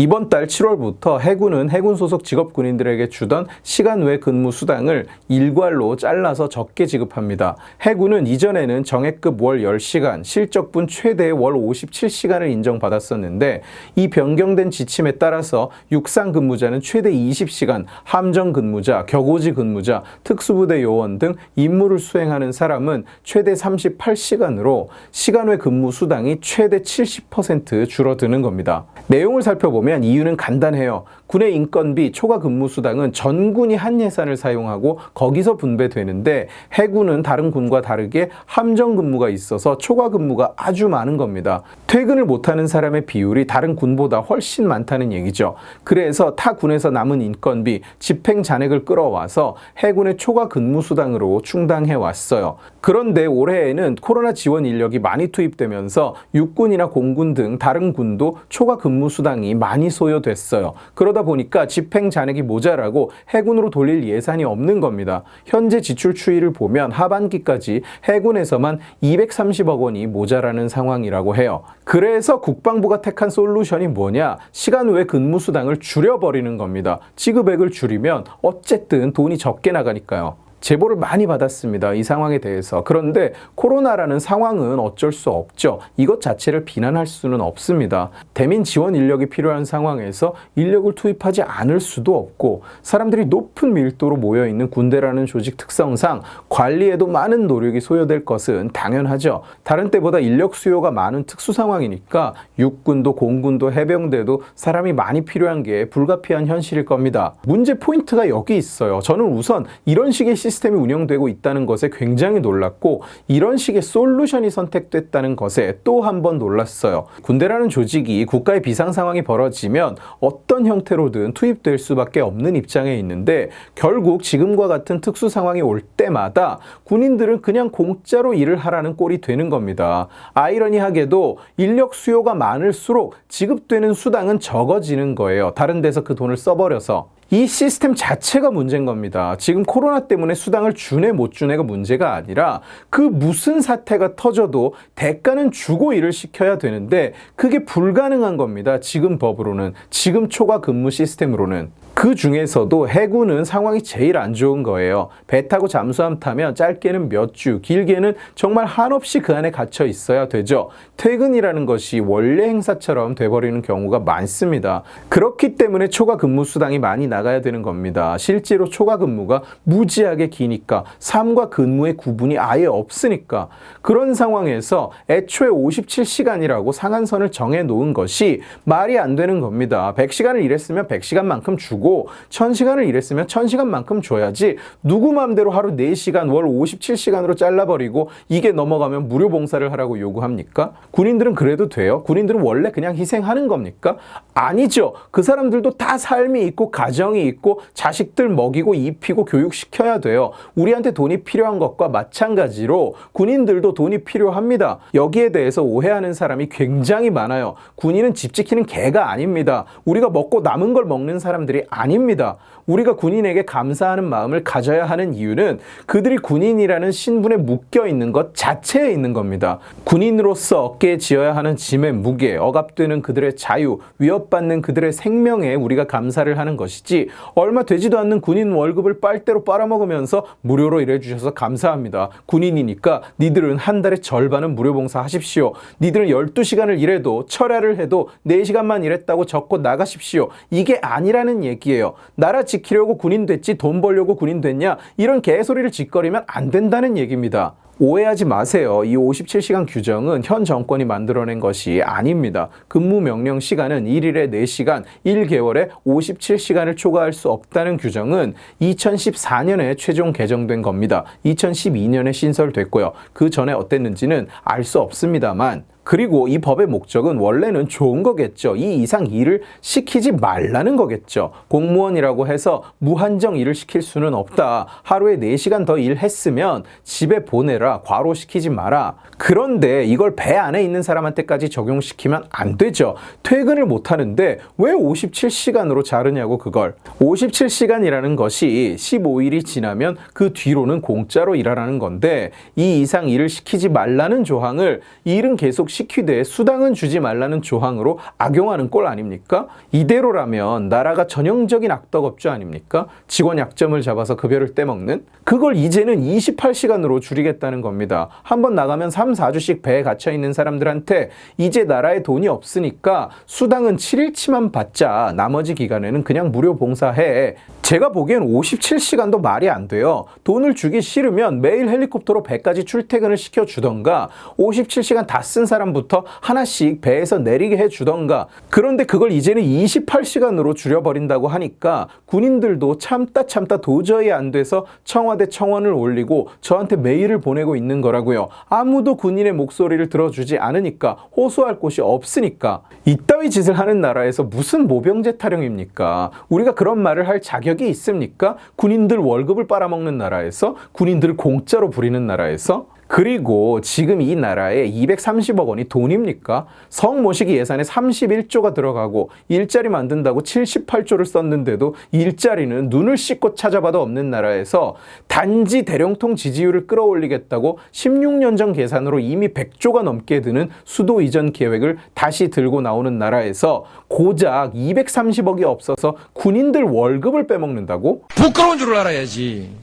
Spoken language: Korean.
이번 달 7월부터 해군은 해군 소속 직업 군인들에게 주던 시간 외 근무 수당을 일괄로 잘라서 적게 지급합니다. 해군은 이전에는 정액급 월 10시간, 실적분 최대 월 57시간을 인정받았었는데 이 변경된 지침에 따라서 육상 근무자는 최대 20시간, 함정 근무자, 격오지 근무자, 특수부대 요원 등 임무를 수행하는 사람은 최대 38시간으로 시간 외 근무 수당이 최대 70% 줄어드는 겁니다. 내용을 살펴보면 이유는 간단해요. 군의 인건비, 초과 근무 수당은 전군이 한 예산을 사용하고 거기서 분배되는데 해군은 다른 군과 다르게 함정 근무가 있어서 초과 근무가 아주 많은 겁니다. 퇴근을 못하는 사람의 비율이 다른 군보다 훨씬 많다는 얘기죠. 그래서 타 군에서 남은 인건비, 집행 잔액을 끌어와서 해군의 초과 근무 수당으로 충당해 왔어요. 그런데 올해에는 코로나 지원 인력이 많이 투입되면서 육군이나 공군 등 다른 군도 초과 근무 수당이 많이 소요됐어요. 그러다 보니까 집행 잔액이 모자라고 해군으로 돌릴 예산이 없는 겁니다. 현재 지출 추이를 보면 하반기까지 해군에서만 230억 원이 모자라는 상황이라고 해요. 그래서 국방부가 택한 솔루션이 뭐냐? 시간 외 근무 수당을 줄여버리는 겁니다. 지급액을 줄이면 어쨌든 돈이 적게 나가니까요. 제보를 많이 받았습니다. 이 상황에 대해서. 그런데 코로나라는 상황은 어쩔 수 없죠. 이것 자체를 비난할 수는 없습니다. 대민 지원 인력이 필요한 상황에서 인력을 투입하지 않을 수도 없고 사람들이 높은 밀도로 모여있는 군대라는 조직 특성상 관리에도 많은 노력이 소요될 것은 당연하죠. 다른 때보다 인력 수요가 많은 특수 상황이니까 육군도 공군도 해병대도 사람이 많이 필요한 게 불가피한 현실일 겁니다. 문제 포인트가 여기 있어요. 저는 우선 이런 식의 시스템이 운영되고 있다는 것에 굉장히 놀랐고 이런 식의 솔루션이 선택됐다는 것에 또 한 번 놀랐어요. 군대라는 조직이 국가의 비상 상황이 벌어지면 어떤 형태로든 투입될 수밖에 없는 입장에 있는데 결국 지금과 같은 특수 상황이 올 때마다 군인들은 그냥 공짜로 일을 하라는 꼴이 되는 겁니다. 아이러니하게도 인력 수요가 많을수록 지급되는 수당은 적어지는 거예요. 다른 데서 그 돈을 써버려서. 이 시스템 자체가 문제인 겁니다. 지금 코로나 때문에 수당을 주네 못 주네가 문제가 아니라 그 무슨 사태가 터져도 대가는 주고 일을 시켜야 되는데 그게 불가능한 겁니다. 지금 법으로는, 지금 초과 근무 시스템으로는. 그 중에서도 해군은 상황이 제일 안 좋은 거예요. 배 타고 잠수함 타면 짧게는 몇 주, 길게는 정말 한없이 그 안에 갇혀 있어야 되죠. 퇴근이라는 것이 원래 행사처럼 돼버리는 경우가 많습니다. 그렇기 때문에 초과 근무 수당이 많이 나가야 되는 겁니다. 실제로 초과 근무가 무지하게 기니까 삶과 근무의 구분이 아예 없으니까 그런 상황에서 애초에 57시간이라고 상한선을 정해놓은 것이 말이 안 되는 겁니다. 100시간을 일했으면 100시간만큼 주고 1000시간을 일했으면 1000시간만큼 줘야지 누구 맘대로 하루 4시간 월 57시간으로 잘라버리고 이게 넘어가면 무료 봉사를 하라고 요구합니까? 군인들은 그래도 돼요? 군인들은 원래 그냥 희생하는 겁니까? 아니죠. 그 사람들도 다 삶이 있고 가정이 있고 자식들 먹이고 입히고 교육시켜야 돼요. 우리한테 돈이 필요한 것과 마찬가지로 군인들도 돈이 필요합니다. 여기에 대해서 오해하는 사람이 굉장히 많아요. 군인은 집 지키는 개가 아닙니다. 우리가 먹고 남은 걸 먹는 사람들이 아닙니다. 우리가 군인에게 감사하는 마음을 가져야 하는 이유는 그들이 군인이라는 신분에 묶여 있는 것 자체에 있는 겁니다. 군인으로서 어깨에 지어야 하는 짐의 무게, 억압되는 그들의 자유, 위협받는 그들의 생명에 우리가 감사를 하는 것이지 얼마 되지도 않는 군인 월급을 빨대로 빨아먹으면서 무료로 일해주셔서 감사합니다. 군인이니까 니들은 한 달에 절반은 무료 봉사하십시오. 니들은 12시간을 일해도 철야를 해도 4시간만 일했다고 적고 나가십시오. 이게 아니라는 얘기예요. 나라 지키려고 군인 됐지 돈 벌려고 군인 됐냐? 이런 개소리를 짓거리면 안 된다는 얘기입니다. 오해하지 마세요. 이 57시간 규정은 현 정권이 만들어낸 것이 아닙니다. 근무 명령 시간은 1일에 4시간, 1개월에 57시간을 초과할 수 없다는 규정은 2014년에 최종 개정된 겁니다. 2012년에 신설됐고요. 그 전에 어땠는지는 알 수 없습니다만 그리고 이 법의 목적은 원래는 좋은 거겠죠. 이 이상 일을 시키지 말라는 거겠죠. 공무원이라고 해서 무한정 일을 시킬 수는 없다. 하루에 4시간 더 일했으면 집에 보내라. 과로시키지 마라. 그런데 이걸 배 안에 있는 사람한테까지 적용시키면 안 되죠. 퇴근을 못 하는데 왜 57시간으로 자르냐고 그걸. 57시간이라는 것이 15일이 지나면 그 뒤로는 공짜로 일하라는 건데 이 이상 일을 시키지 말라는 조항을 일은 계속 시키되 수당은 주지 말라는 조항으로 악용하는 꼴 아닙니까? 이대로라면 나라가 전형적인 악덕업주 아닙니까? 직원 약점을 잡아서 급여를 떼먹는? 그걸 이제는 28시간으로 줄이겠다는 겁니다. 한번 나가면 3, 4주씩 배에 갇혀있는 사람들한테 이제 나라에 돈이 없으니까 수당은 7일치만 받자. 나머지 기간에는 그냥 무료 봉사해. 제가 보기엔 57시간도 말이 안 돼요. 돈을 주기 싫으면 매일 헬리콥터로 배까지 출퇴근을 시켜주던가 57시간 다 쓴 사람부터 하나씩 배에서 내리게 해주던가. 그런데 그걸 이제는 28시간으로 줄여버린다고 하니까 군인들도 참다 도저히 안 돼서 청와대 청원을 올리고 저한테 메일을 보내고 있는 거라고요. 아무도 군인의 목소리를 들어주지 않으니까, 호소할 곳이 없으니까. 이따위 짓을 하는 나라에서 무슨 모병제 타령입니까? 우리가 그런 말을 할 자격이 있습니까? 군인들 월급을 빨아먹는 나라에서, 군인들을 공짜로 부리는 나라에서. 그리고 지금 이 나라에 230억 원이 돈입니까? 성모시기 예산에 31조가 들어가고 일자리 만든다고 78조를 썼는데도 일자리는 눈을 씻고 찾아봐도 없는 나라에서 단지 대령통 지지율을 끌어올리겠다고 16년 전 계산으로 이미 100조가 넘게 드는 수도 이전 계획을 다시 들고 나오는 나라에서 고작 230억이 없어서 군인들 월급을 빼먹는다고? 부끄러운 줄 알아야지.